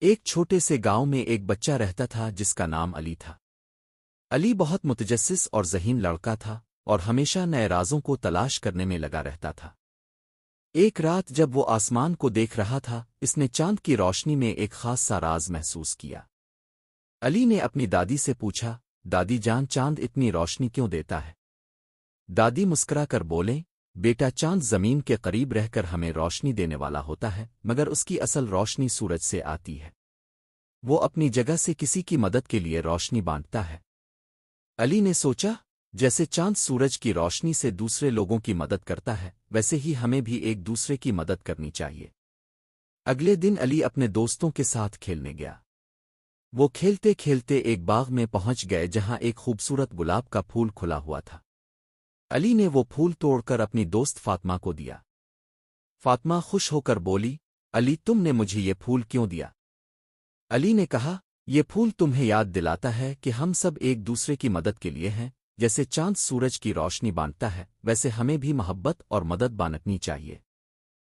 ایک چھوٹے سے گاؤں میں ایک بچہ رہتا تھا جس کا نام علی تھا۔ علی بہت متجسس اور ذہین لڑکا تھا اور ہمیشہ نئے رازوں کو تلاش کرنے میں لگا رہتا تھا۔ ایک رات جب وہ آسمان کو دیکھ رہا تھا، اس نے چاند کی روشنی میں ایک خاص سا راز محسوس کیا۔ علی نے اپنی دادی سے پوچھا، دادی جان، چاند اتنی روشنی کیوں دیتا ہے؟ دادی مسکرا کر بولیں، بیٹا، چاند زمین کے قریب رہ کر ہمیں روشنی دینے والا ہوتا ہے، مگر اس کی اصل روشنی سورج سے آتی ہے۔ وہ اپنی جگہ سے کسی کی مدد کے لیے روشنی بانٹتا ہے۔ علی نے سوچا، جیسے چاند سورج کی روشنی سے دوسرے لوگوں کی مدد کرتا ہے، ویسے ہی ہمیں بھی ایک دوسرے کی مدد کرنی چاہیے۔ اگلے دن علی اپنے دوستوں کے ساتھ کھیلنے گیا۔ وہ کھیلتے کھیلتے ایک باغ میں پہنچ گئے جہاں ایک خوبصورت گلاب کا پھول کھلا ہوا تھا۔ علی نے وہ پھول توڑ کر اپنی دوست فاطمہ کو دیا۔ فاطمہ خوش ہو کر بولی، علی، تم نے مجھے یہ پھول کیوں دیا؟ علی نے کہا، یہ پھول تمہیں یاد دلاتا ہے کہ ہم سب ایک دوسرے کی مدد کے لیے ہیں۔ جیسے چاند سورج کی روشنی بانٹتا ہے، ویسے ہمیں بھی محبت اور مدد بانٹنی چاہیے۔